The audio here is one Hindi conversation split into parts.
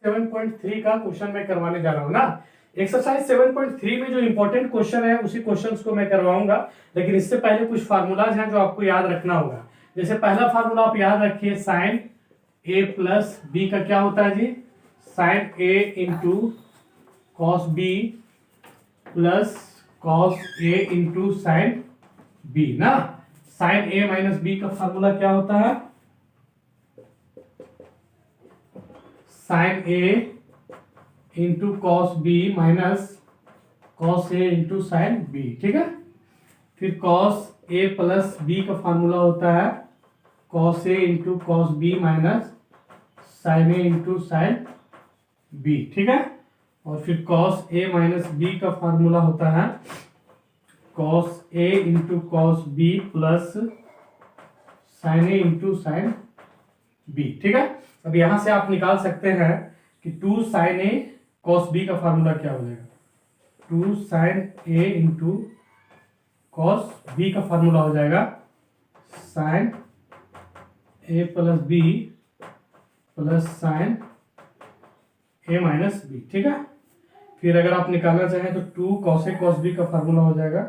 7.3 का क्वेश्चन मैं करवाने जा रहा हूँ ना। एक्सरसाइज 7.3 में जो इंपॉर्टेंट क्वेश्चन है उसी क्वेश्चंस को मैं करवाऊंगा, लेकिन इससे पहले कुछ फार्मूलाज हैं जो आपको याद रखना होगा। जैसे पहला फार्मूला आप याद रखिए, साइन ए प्लस बी का क्या होता है जी, sine A into cos B plus cos A into sine B ना। साइन ए माइनस बी का फार्मूला क्या होता है, sine A into cos B minus cos A into sine B, ठीक है। फिर कॉस ए प्लस बी का फार्मूला होता है cos A into cos B minus sine A into sine B, ठीक है। और फिर कॉस ए माइनस बी का फार्मूला होता है cos A into cos B plus sine A into sine B, ठीक है। अब यहां से आप निकाल सकते हैं कि 2 साइन ए कॉस बी का फार्मूला क्या हो जाएगा, 2 sign A into cos B का फार्मूला हो जाएगा sign A plus B plus sine A minus B, ठीक है। फिर अगर आप निकालना चाहें तो 2 कॉस ए कॉस बी का फार्मूला हो जाएगा,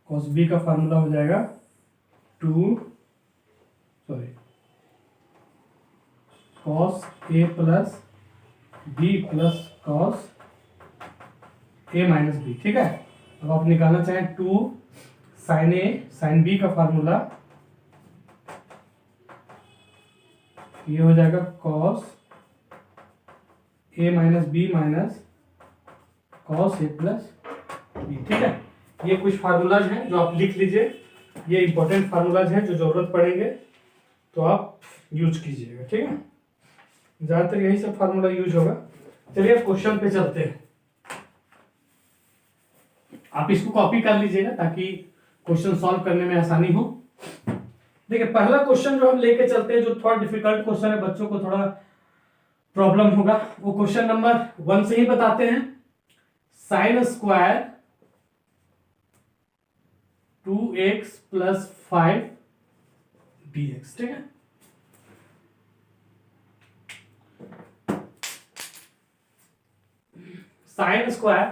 कॉस बी का फार्मूला हो जाएगा cos A plus B plus cos A minus B, ठीक है। अब आप निकालना चाहें 2 साइन ए साइन बी का फार्मूला, ये हो जाएगा cos A minus B minus cos A plus B, ठीक है। ये कुछ फार्मूलाज हैं जो आप लिख लीजिए, ये इंपॉर्टेंट फार्मूलाज हैं जो जरूरत पड़ेंगे तो आप यूज कीजिएगा, ठीक है। ज्यादातर यही सब फार्मूला यूज होगा। चलिए अब क्वेश्चन पे चलते हैं। आप इसको कॉपी कर लीजिएगा ताकि क्वेश्चन सॉल्व करने में आसानी हो। देखिए पहला क्वेश्चन जो हम लेके चलते हैं, जो थोड़ा डिफिकल्ट क्वेश्चन है, बच्चों को थोड़ा प्रॉब्लम होगा, वो क्वेश्चन नंबर 1 से ही बताते हैं। Sine square 2x plus 5 dx, ठीक है। Sine square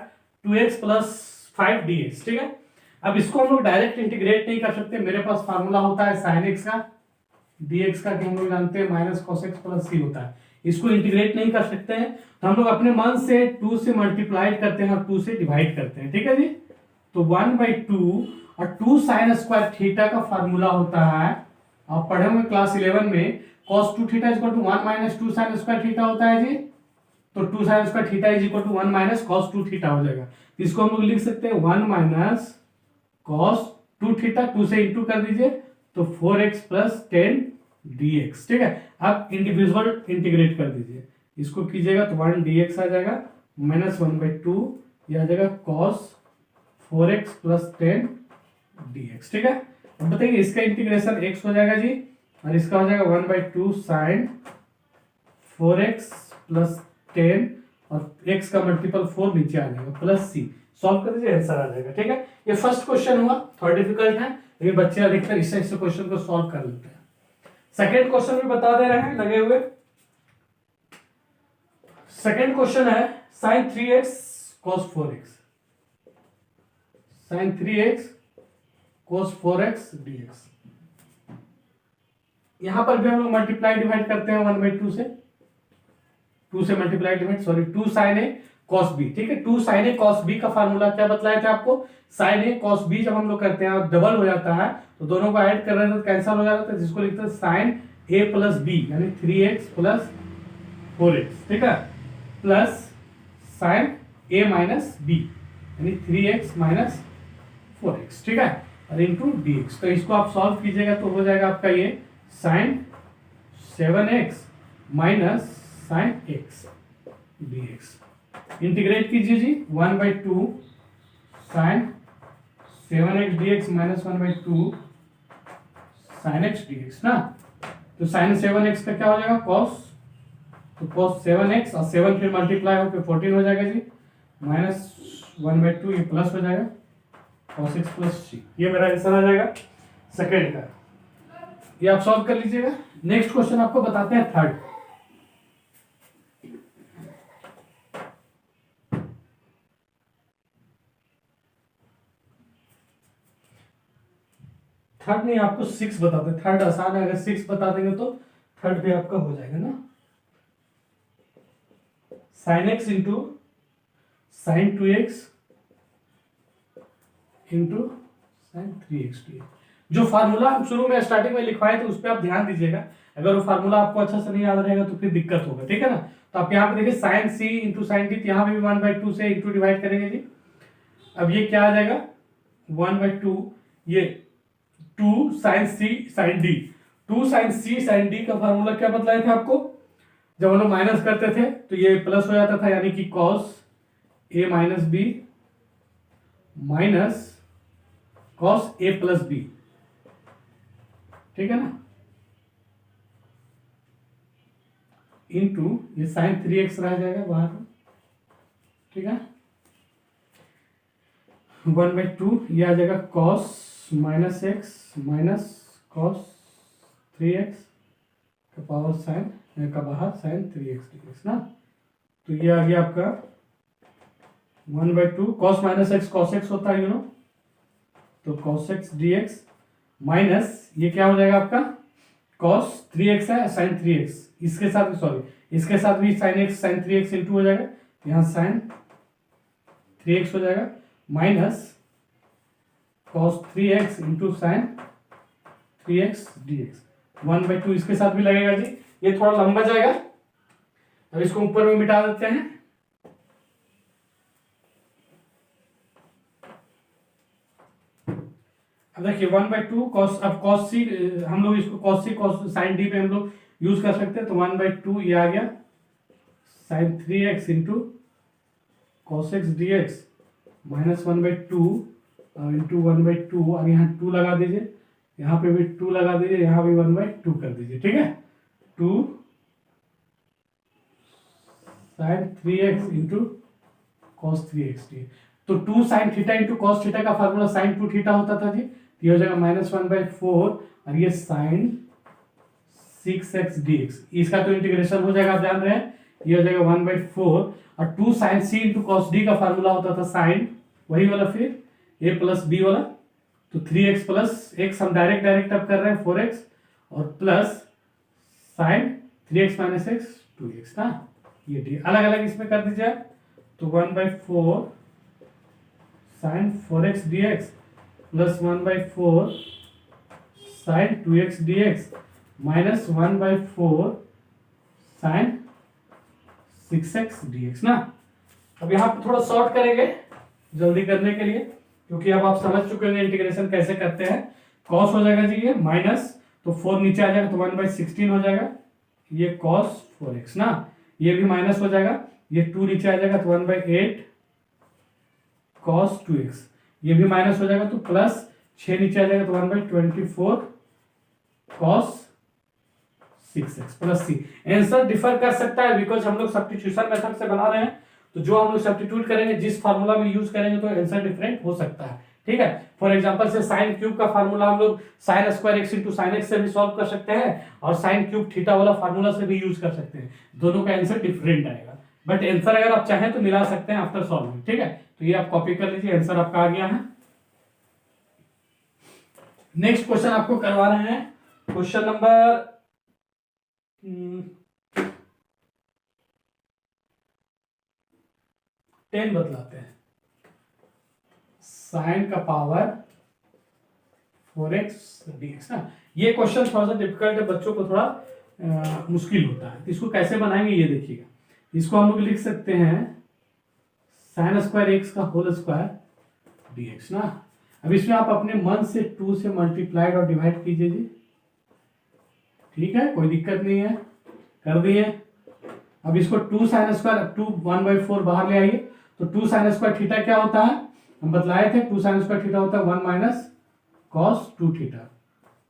2x plus 5 dx, ठीक है। अब इसको हम लोग डायरेक्ट इंटीग्रेट नहीं कर सकते, मेरे पास फार्मूला होता है साइन एक्स का dx का, कि हम लोग जानते हैं माइनस कॉस एक्स प्लस सी होता है। इसको इंटीग्रेट नहीं कर सकते हैं तो हम लोग अपने मन से 2 से मल्टीप्लाइड करते हैं और 2 से डिवाइड करते हैं, ठीक है जी। तो 1/2 और 2 साइन स्क्वायर थीटा का फार्मूला होता है, आप पढ़े होंगे क्लास 11 में, cos 2 theta equal to 1 minus 2 sine square theta होता है जी। तो 2 sine square theta is equal to 1 minus cos 2 theta हो जाएगा। इसको हम लोग लिख सकते हैं 1 माइनस cos 2 थीटा, 2 से इंटू कर दीजिए तो 4x प्लस 10 dx, ठीक है। अब इंडिविजुअल इंटीग्रेट कर दीजिए, इसको कीजिएगा तो 1 dx आ जाएगा माइनस 1/2, यह आ जाएगा cos 4x प्लस 10 dx, ठीक है। अब बताइए इसका इंटीग्रेशन x हो जाएगा जी, और इसका हो जाएगा 1/2 साइन 4x प्लस 10 और x का मल्टीपल 4 नीचे आ जाएगा प्लस c। सॉल्व कर दीजिए, आंसर आ जाएगा, ठीक है। ये फर्स्ट क्वेश्चन हुआ, थोड़ा डिफिकल्ट है लेकिन बच्चे अधिकतर इस क्वेश्चन को सॉल्व कर लेते हैं। सेकेंड क्वेश्चन भी बता दे रहे हैं लगे हुए। सेकेंड क्वेश्चन है sine 3x cos 4x, sine 3x cos 4x dx। यहां पर भी हम लोग मल्टीप्लाई डिवाइड करते हैं 1/2 से, 2 से मल्टीप्लाई डिवाइड, सॉरी 2 साइन ए cos b, ठीक है। 2 साइन ए cos b का फार्मूला क्या बतलाया था आपको, साइन ए cos b जब हम लोग करते हैं डबल हो जाता है तो दोनों को ऐड कर रहे थे तो कैंसिल हो जाता है, जिसको लिखते हैं साइन a प्लस बी यानी 3x प्लस 4x, ठीक है, plus sine a minus B यानी 3x माइनस 4x, ठीक है, और इंटू dx। तो इसको आप सॉल्व कीजिएगा तो हो जाएगा आपका ये sine 7x minus sine x dx। Integrate कीजिए जी, 1/2 sine 7x dx minus 1/2 sine x dx ना। तो साइन 7x का क्या हो जाएगा cos, तो cos 7x और 7 फिर मल्टीप्लाई होकर 14 हो जाएगा जी, माइनस 1/2 ये प्लस हो जाएगा cos x प्लस c, ये मेरा आंसर आ जाएगा सेकेंड का। ये आप सॉल्व कर लीजिएगा। नेक्स्ट क्वेश्चन आपको बताते हैं थर्ड। थर्ड नहीं, आपको 6 बताते हैं। थर्ड आसान है, अगर 6 बता देंगे तो थर्ड भी आपका हो जाएगा ना। Sine x into sign 2x into sine 3x D. जो फार्मूला हम शुरू में स्टार्टिंग में लिखवाए थे उस पर आप ध्यान दीजिएगा। अगर वो फार्मूला आपको अच्छा से नहीं याद रहेगा तो फिर दिक्कत होगा, ठीक है ना। तो आप यहाँ पे देखिए साइन सी इंटू साइन डी, यहाँ पे भी 1/2 से इंटू डिवाइड करेंगे जी। अब ये क्या आ जाएगा 1/2, ये 2 साइन सी साइन डी। 2 साइन सी साइन डी का फार्मूला क्या बतलाए थे आपको, जब हम लोग माइनस करते थे तो ये प्लस हो जाता था, यानी कि cos A minus B minus cos A plus B, ठीक है ना, इनटू ये साइन 3x रह जाएगा बाहर, ठीक है। 1/2 ये आ जाएगा cos minus X minus cos 3x का पावर साइन का बाहर साइन 3x dx ना। तो ये आ गया आपका 1/2 cos minus x cos x होता है, यू नो, तो कॉस एक्स dx माइनस ये क्या हो जाएगा आपका कॉस 3x है साइन 3x, इसके साथ सॉरी इसके साथ भी sine x sign 3x into हो जाएगा, यहाँ साइन 3x हो जाएगा minus cos 3x into sine 3x dx 1/2 इसके साथ भी लगेगा जी। ये थोड़ा लंबा जाएगा, अब इसको ऊपर में मिटा देते हैं। अब देखिए 1/2 कॉस, अब कॉस सी हम लोग इसको कॉस सी कॉस साइन डी पे हम लोग यूज कर सकते हैं, तो 1/2 ये आ गया sine 3x into cos x D x minus 1/2 into 1/2, और यहाँ 2 लगा दीजिए, यहाँ पे भी 2 लगा दीजिए, यहाँ भी 1/2 कर दीजिए, ठीक है। 2 sign 3x into cos 3x D, तो 2 sine theta into cos theta का फार्मूला साइन 2 थीटा होता था जी, ये हो जाएगा -1/4 और ये साइन 6x dx, इसका तो इंटीग्रेशन हो जाएगा, आप जान रहे हैं, ये हो जाएगा 1/4 और 2 साइन सी इंटू कॉस डी का फार्मूला होता था साइन वही वाला, फिर a प्लस बी वाला, तो 3x प्लस x हम डायरेक्ट अब कर रहे हैं 4x और plus sign 3x minus x 2x ना, ये डी अलग अलग इसमें कर दीजिए, तो 1/4 sine 4x dx plus 1/4 sine 2x dx minus 1/4 sine 6x dx ना। अब यहाँ पे थोड़ा शॉर्ट करेंगे जल्दी करने के लिए, क्योंकि अब आप समझ चुके हैं इंटीग्रेशन कैसे करते हैं। कॉस हो जाएगा जी ये माइनस, तो 4 नीचे आ जाएगा तो 1/16 हो जाएगा, ये कॉस 4x ना, ये भी माइनस हो जाएगा, ये 2 नीचे आ जाएगा तो 1/8 कॉस 2x, ये भी माइनस हो जाएगा तो प्लस 6 नीचे आ जाएगा तो 1/24 कॉस 6x प्लस सी। आंसर डिफर कर सकता है बिकॉज हम लोग सब्स्टिट्यूशन मेथड से बना रहे हैं, तो जो हम लोग सब्स्टिट्यूट करेंगे जिस फार्मूला में यूज करेंगे तो आंसर डिफरेंट हो सकता है, ठीक है। फॉर एग्जांपल से साइन क्यूब का फार्मूला हम लोग sign square x into sine x से भी सॉल्व कर सकते हैं, और साइन क्यूब थीटा वाला फार्मूला से भी यूज कर सकते हैं, दोनों का आंसर डिफरेंट आएगा, बट आंसर अगर आप चाहें तो मिला सकते हैं आफ्टर सॉल्विंग, ठीक है। तो ये आप कॉपी कर लीजिए, आंसर आपका आ गया है। नेक्स्ट क्वेश्चन आपको करवा रहे हैं, क्वेश्चन नंबर 10 बतलाते हैं। साइन का पावर 4x dx ना, ये क्वेश्चन थोड़ा सा डिफिकल्ट है, बच्चों को थोड़ा मुश्किल होता है, इसको कैसे बनाएंगे ये देखिएगा। इसको हम लोग लिख सकते हैं साइन स्क्वायर एक्स का होल स्क्वायर dx ना। अब इसमें आप अपने मन से 2 से मल्टीप्लाइड और डिवाइड कीजिए जी, ठीक है, कोई दिक्कत नहीं है, कर दिए। अब इसको 2 साइन स्क्वायर 2 1/4 बाहर ले आइए, तो 2 साइन स्क्वायर थीटा क्या होता है, हम बतलाए थे 2 साइन स्क्वायर थीटा होता है 1 माइनस कॉस 2 थीटा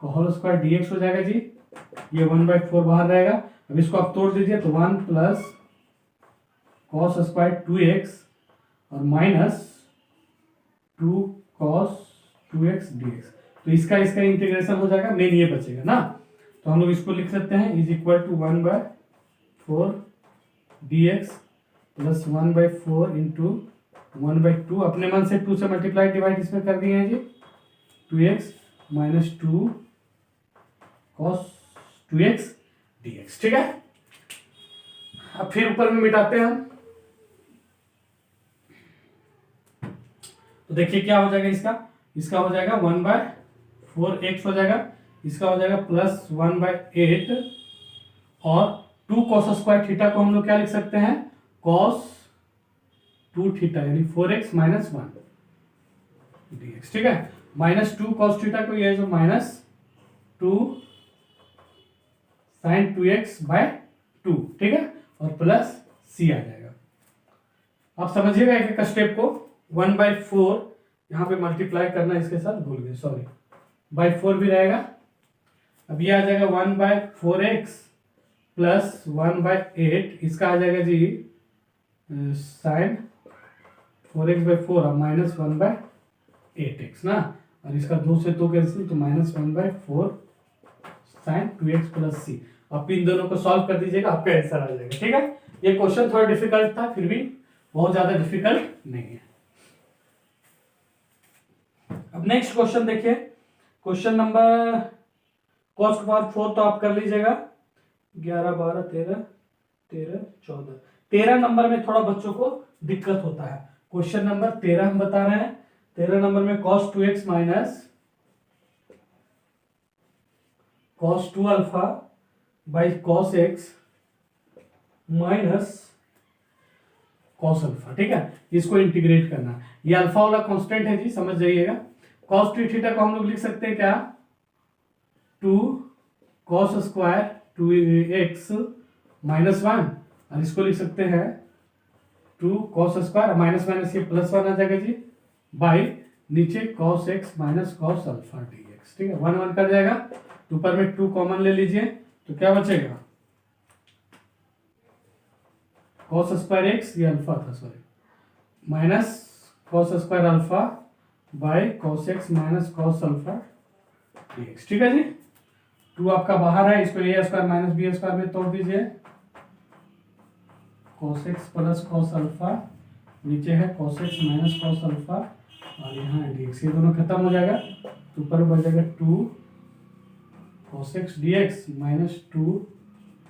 का होल स्क्वायर dx हो जाएगा जी, ये 1/4 बाहर रहेगा। अब इसको आप तोड़ दीजिए तो 1 प्लस कॉस स्क्वायर 2x और माइनस 2 कॉस 2x dx, तो इसका इंटीग्रेशन हो जाएगा, मेन ये बचेगा ना, तो हम लोग इसको लिख सकते हैं is equal to 1/4 dx plus 1/4 into 1/2, अपने मन से 2 से मल्टीप्लाई डिवाइड इसमें कर दिए हैं जी, 2x minus 2 cos 2x dx। ठीक है, अब फिर ऊपर में मिटाते हैं हम। तो देखिए क्या हो जाएगा इसका हो जाएगा 1/4x हो जाएगा, इसका हो जाएगा प्लस 1/8 और 2 cos स्क्वायर थीटा को हम लोग क्या लिख सकते हैं, cos 2 थीटा यानी 4x माइनस 1 dx। ठीक है, माइनस 2 cos थीटा को ये जो माइनस 2 sin 2x/2। ठीक है, और प्लस c आ जाएगा। आप समझिएगा एक एक स्टेप को, 1/4 यहाँ पे मल्टीप्लाई करना इसके साथ भूल गए, सॉरी, /4 भी रहेगा। अब ये आ जाएगा 1/4x प्लस 1/8, इसका आ जाएगा जी साइन 4x/4 और माइनस 1/8x ना, और इसका 2 से 2 कैंसिल, तो minus 1/4 sine 2x plus c। अब इन दोनों को सॉल्व कर दीजिएगा, आपका आंसर आ जाएगा। ठीक है, ये क्वेश्चन थोड़ा डिफिकल्ट था, फिर भी बहुत ज्यादा डिफिकल्ट नहीं है। अब नेक्स्ट क्वेश्चन देखिए, क्वेश्चन नंबर cos की पावर 4 तो आप कर लीजिएगा, 11 12 13 13 14, 13 नंबर में थोड़ा बच्चों को दिक्कत होता है। क्वेश्चन नंबर 13 हम बता रहे हैं, 13 नंबर में cos 2x minus cos 2 alpha by cos x minus cos alpha. ठीक है, इसको इंटीग्रेट करना, ये अल्फा वाला कांस्टेंट है जी, समझ जाइएगा। cos 2 थीटा को हम लोग लिख सकते हैं क्या, 2 cos स्क्वायर 2x माइनस 1, और इसको लिख सकते हैं 2 cos स्क्वायर माइनस माइनस ये प्लस 1 आ जाएगा जी, बाई नीचे cos x minus cos alpha dx। ठीक है, 1 1 कर जाएगा, तो ऊपर में 2 कॉमन ले लीजिए, तो क्या बचेगा, cos स्क्वायर x, ये अल्फा था sorry, minus cos square alpha by cos x minus cos alpha dx। ठीक है जी, 2 आपका बाहर है, इसको a square minus b square में तोड़ दीजिए, cos x plus cos alpha, नीचे है cos x minus cos alpha, और यहाँ है dx, ये दोनों खत्म हो जाएगा, तो ऊपर बच जाएगा 2 cos x dx minus 2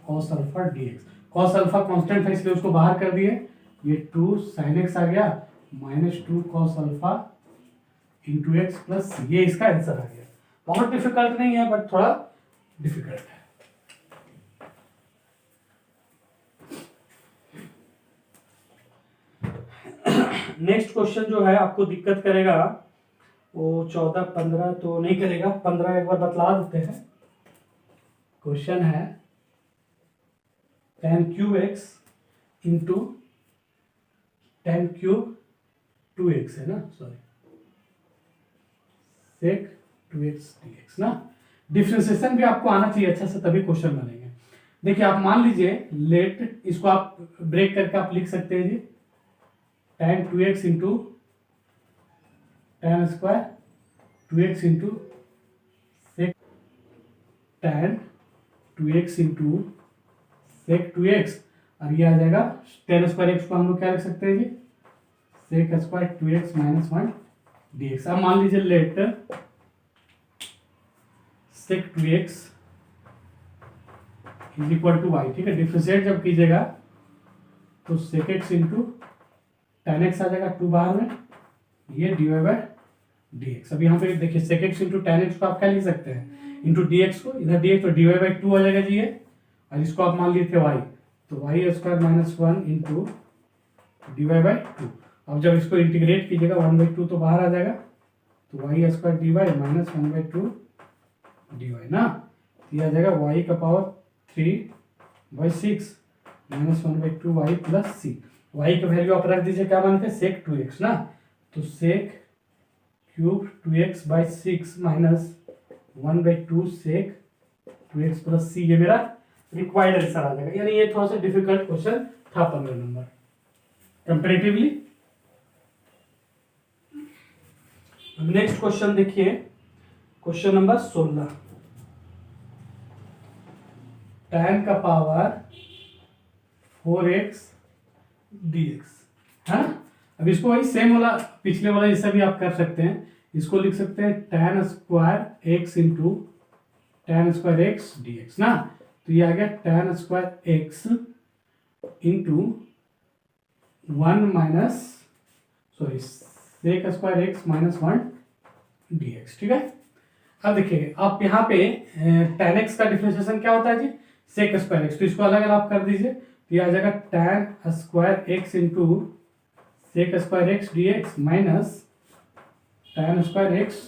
cos alpha dx। cos alpha constant है इसलिए उसको बाहर कर दिए, ये 2 sin x आ गया minus 2 cos alpha into x plus, ये इसका आंसर आ गया। बहुत डिफिकल्ट नहीं है, बट थोड़ा डिफिकल्ट है। नेक्स्ट क्वेश्चन जो है आपको दिक्कत करेगा, वो 14 15 तो नहीं करेगा, 15 एक बार बतला देते हैं। क्वेश्चन है tan cube x into tan cube 2x है ना, सॉरी sec 2x dx ना। डिफरेंशिएशन भी आपको आना चाहिए अच्छा से, तभी क्वेश्चन बनेंगे। देखिए आप मान लीजिए लेट, इसको आप ब्रेक करके आप लिख सकते हैं जी, tan 2x into tan square 2x into sec tan 2x into sec 2x, और ये आ जाएगा tan स्क्वायर x को हम लोग क्या लिख सकते हैं जी, sec square 2x minus 1 dx। अब मान लीजिए let sec 2x is equal to y। ठीक है, डिफरेंशिएट जब कीजिएगा तो sec x into tan x आ जाएगा, 2 बाहर में, ये dy बाय dx। अब यहाँ पे देखिए sec x into tan x को आप क्या लिख सकते हैं, इंटू dx को, इधर dx तो dy बाई 2 आ जाएगा जी ये, और इसको आप मान लिए थे y, तो y square minus 1 into dy by 2। अब जब इसको इंटीग्रेट कीजिएगा 1/2 तो बाहर आ जाएगा, तो y square dy minus 1/2 dy ना, ये आ जाएगा y का power 3/6 minus 1/2 y plus c। y का वैल्यू आप रख दीजिए, क्या मानते हैं, sec 2x ना, तो sec cube 2x by 6 minus 1/2 sec 2x plus c, ये मेरा रिक्वायर्ड आंसर आ जाएगा। यानी ये थोड़ा सा डिफिकल्ट क्वेश्चन था 15 नंबर कंपैरेटिवली। नेक्स्ट क्वेश्चन देखिए, क्वेश्चन नंबर 16, tan का पावर 4x dx, है ना। अब इसको वही सेम वाला पिछले वाला जैसा भी आप कर सकते हैं, इसको लिख सकते हैं tan square x into tan square x dx ना। तो ये आ गया tan square x into 1 minus sorry sec square x minus 1 dx, ठीक है। अब देखिए आप यहाँ पे tan x का डिफरेंशिएशन क्या होता है जी, सेक स्क्वायर एक्स, तो इसको अलग अलग आप कर दीजिए, तो ये आ जाएगा tan square x into sec square x dx minus tan square x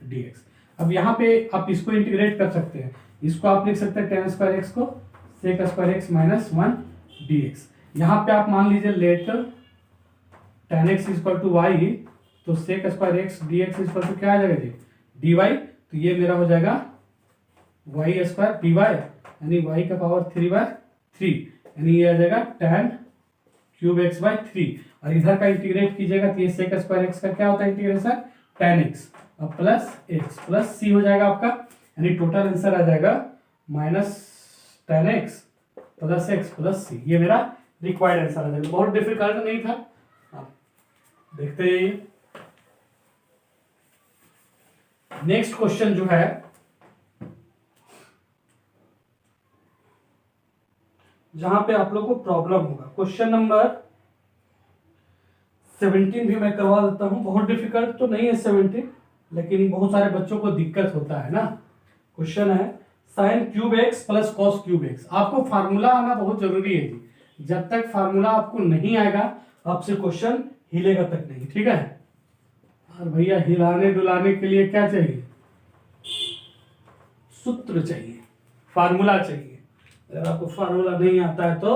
dx। अब यहाँ पे आप इसको इंटीग्रेट कर सकते हैं, इसको आप लिख सकते हैं tan स्क्वायर एक्स को sec square x minus 1 dx। यहाँ पे आप मान लीजिए let tan x equal to Y, तो sec square x dx equal to क्या आ जाएगा जी dy, तो ये मेरा हो जाएगा वाई स्क्वायर dy, यानी y का पावर 3/3, यानी ये आ जाएगा tan क्यूब एक्स बाई 3। और इधर का इंटीग्रेट कीजिएगा तो ये सेक स्क्वायर एक्स का क्या होता है इंटीग्रेशन, tan x और प्लस एक्स प्लस सी हो जाएगा आपका, यानी टोटल आंसर आ जाएगा minus tan x plus X plus C. ये मेरा रिक्वायर्ड आंसर आ जाएगा, बहुत डिफिकल्ट नहीं था, आप देखते जाइए। नेक्स्ट क्वेश्चन जो है, जहां पे आप लोग को प्रॉब्लम होगा, क्वेश्चन नंबर 17 भी मैं करवा देता हूं, बहुत डिफिकल्ट तो नहीं है 17, लेकिन बहुत सारे बच्चों को दिक्कत होता है ना। क्वेश्चन है sign cube x plus cos cube x. आपको फार्मूला आना बहुत जरूरी है जी, जब तक फार्मूला आपको नहीं आएगा आपसे क्वेश्चन हिलेगा तक नहीं, ठीक है। और भैया हिलाने डुलाने के लिए क्या चाहिए, सूत्र चाहिए, फार्मूला चाहिए। अगर आपको फार्मूला नहीं आता है तो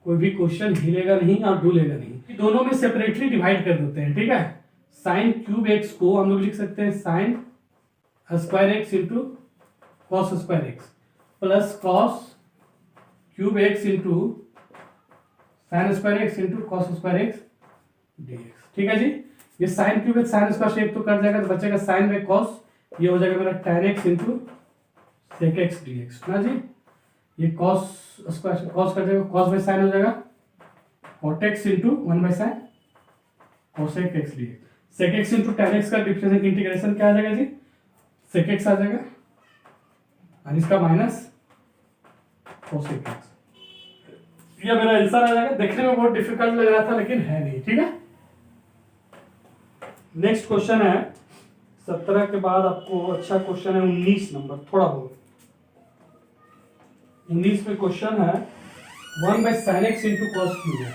कोई भी क्वेश्चन हिलेगा नहीं और डुलेगा नहीं। दोनों में सेपरेटली डिवाइड कर देते हैं, ठीक है। साइन क्यूब एक्स को हम लोग लिख सकते हैं sine square x into cos square x plus cos cube x into sine square x into cos square x dx, ठीक है जी। ये sine cube x sine square shape तो कट जाएगा, तो बचेगा साइन बाई कॉस, ये हो जाएगा मेरा tan x into sec x dx ना जी। ये कॉस स्क्वायर कॉस कट जाएगा, कॉस बाई साइन हो जाएगा cot x into 1 by sine cosec x dx. Sec x into tan x का डिफरेंशियल इंटीग्रेशन क्या आ जाएगा जी, सेक एक्स आ जाएगा और इसका माइनस कोसेक एक्स। ये मेरा आंसर आ जाएगा। देखने में बहुत डिफिकल्ट लग रहा था लेकिन है नहीं, ठीक है। नेक्स्ट क्वेश्चन है 17 के बाद आपको अच्छा क्वेश्चन है 19 नंबर, थोड़ा बहुत 19 में क्वेश्चन है 1 by sine x into cos cube है।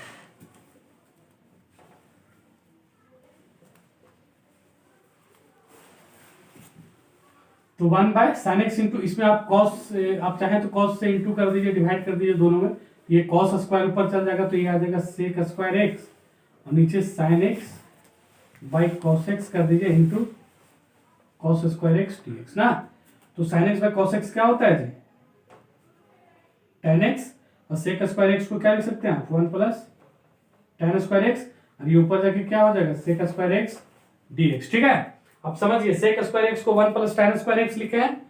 तो 1 बाय साइन एक्स इंटू, इसमें आप कॉस आप चाहे तो कॉस से इंटू कर दीजिए, डिवाइड कर दीजिए दोनों में, ये कॉस स्क्वायर ऊपर चल जाएगा तो ये आ जाएगा सेक स्क्वायर एक्स और नीचे sine x by cos x कर दीजिए into cos square x dx ना। तो sine x by cos x क्या होता है जी tan एक्स, और सेक स्क्वायर एक्स को क्या लिख सकते हैं आप 1 प्लस tan स्क्वायर एक्स, और ये ऊपर जाके क्या हो जाएगा सेक स्क्वायर एक्स डीएक्स, ठीक है। आप समझिए सेक स्क्वायर एक्स को 1 प्लस tan स्क्वायर एक्स लिखे हैं,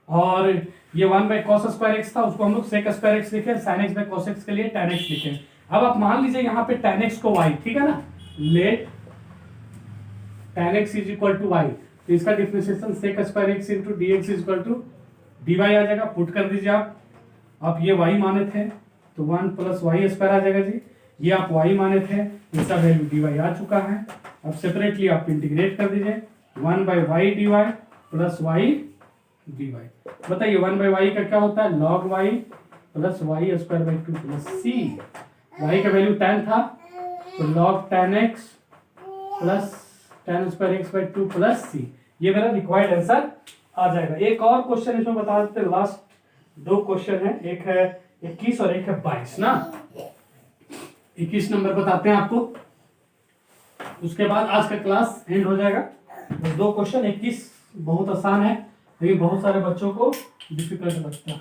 और ये 1 बाई कॉस स्क्वायर एक्स था उसको हम लोग सेक स्क्वायर एक्स लिखे, sign x by cos x के लिए tan एक्स लिखे। अब आप मान लीजिए यहाँ पे tan एक्स को y, ठीक है ना, let tan X is equal to y, तो इसका differentiation sec square x into D X is equal to D Y आ जाएगा। पुट कर दीजिए आप ये y माने थे तो 1 प्लस वाई स्क्वायर आ जाएगा जी, ये आप y माने थे, इसका वैल्यू डी वाई आ चुका है। अब सेपरेटली आप इंटीग्रेट कर दीजिए 1 by Y D Y plus Y D Y. बताइए 1 बाई वाई का क्या होता है log Y plus Y square by 2 plus C. Y का वैल्यू tan था तो log tan X plus tan square X by 2 plus C, ये मेरा रिक्वायर्ड आंसर आ जाएगा। एक और क्वेश्चन इसमें बता देते, लास्ट 2 क्वेश्चन है, एक है 21 और एक है 22 ना। 21 नंबर बताते हैं आपको, उसके बाद आज का क्लास एंड हो जाएगा। बस 2 क्वेश्चन, 21 बहुत आसान है लेकिन बहुत सारे बच्चों को डिफिकल्ट लगता है।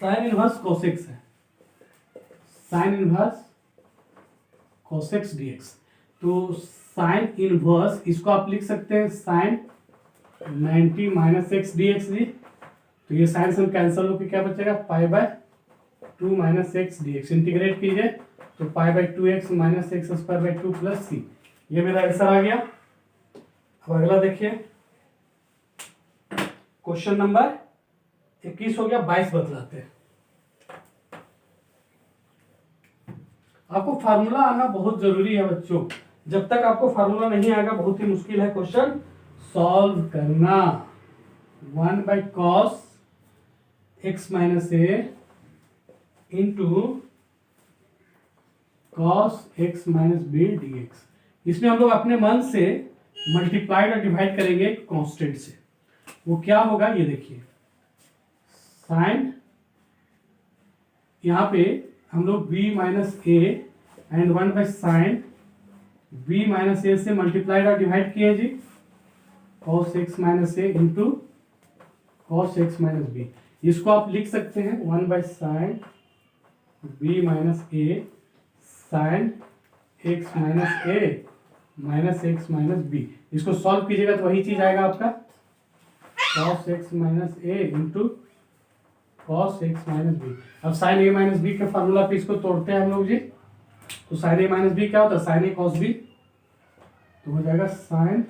साइन इनवर्स कोसेक्स है, साइन इनवर्स कोसेक्स डीएक्स। तो साइन इनवर्स इसको आप लिख सकते हैं साइन 90 माइनस एक्स डीएक्स जी, तो ये साइन सम कैंसिल होकर क्या बचेगा, pi by 2 minus X D X. Integrate कीजिए तो pi by 2x minus X square by 2 plus C. ये मेरा आंसर आ गया। अब अगला देखिए, क्वेश्चन नंबर 21 हो गया, 22 बतलाते हैं। आपको फार्मूला आना बहुत जरूरी है बच्चों। जब तक आपको फार्मूला नहीं आएगा बहुत ही मुश्किल है क्वेश्चन सॉल्व करना। 1 by cos x minus A into cos x minus B d x. इसमें हम लोग अपने मन से मल्टीप्लाइड और डिवाइड करेंगे कांस्टेंट से। वो क्या होगा ये देखिए, साइन यहाँ पे हम लोग b minus A and 1 by sine b minus A से मल्टीप्लाइड और डिवाइड किए जी, cos x minus A into cos x minus B. इसको आप लिख सकते हैं 1 by sine b minus A sine x minus A minus X minus B. इसको सॉल्व कीजिएगा तो वही चीज आएगा आपका cos x minus A into cos x minus B. अब साइन ए माइनस बी के फार्मूला पे इसको तोड़ते हैं हम लोग जी। तो साइन ए माइनस बी क्या होता है, साइन ए कॉस बी। तो हो जाएगा साइन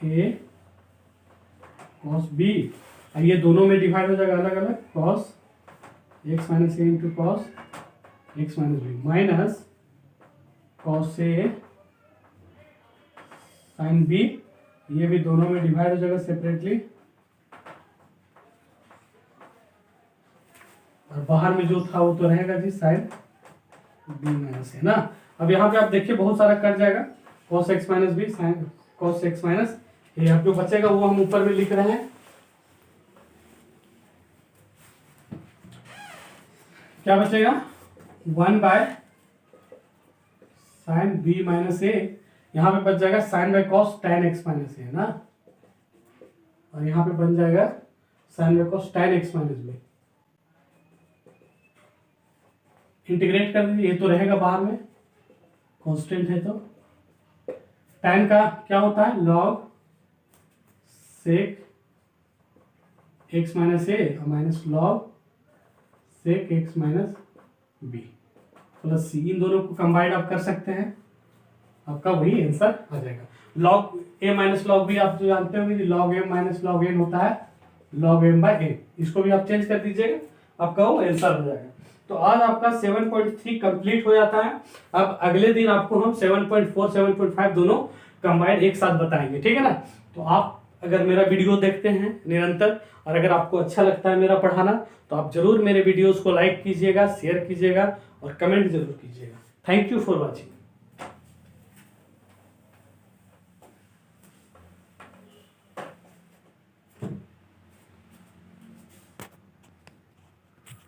ए कॉस बी। ये दोनों में डिवाइड हो जाएगा अलग अलग, cos x minus A into cos x minus B minus cos A sine B. ये भी दोनों में डिवाइड हो जाएगा सेपरेटली, और बाहर में जो था वो तो रहेगा जी साइन बी माइनस है ना। अब यहाँ पे आप देखिए बहुत सारा कट जाएगा, cos x minus B sine cos x minus ये। अब जो बचेगा वो हम ऊपर में लिख रहे हैं, क्या बचेगा 1 by sine B minus A. यहाँ पे बच जाएगा sine by cos tan X minus A है ना, और यहाँ पे बन जाएगा sine by cos tan X minus B. Integrate कर दीजिए, ये तो रहेगा बाहर में, कांस्टेंट है तो। tan का क्या होता है, log sec X minus A minus log sec X minus B plus C. इन दोनों को कंबाइंड आप कर सकते हैं, आपका वही आंसर आ जाएगा। log a minus log b आप जो जानते होंगे, log m minus log n होता है log m बाय n। इसको भी आप चेंज कर दीजिएगा, आपका वो आंसर हो जाएगा। तो आज आपका 7.3 कंप्लीट हो जाता है। अब अगले दिन आपको हम 7.4 7.5 दोनों कंबाइंड एक साथ बताएंगे, ठीक है ना। तो आप अगर मेरा वीडियो देखते हैं निरंतर और अगर आपको अच्छा लगता है मेरा पढ़ाना, तो आप जरूर मेरे वीडियोस को लाइक कीजिएगा, शेयर कीजिएगा और कमेंट जरूर कीजिएगा। Thank you for watching.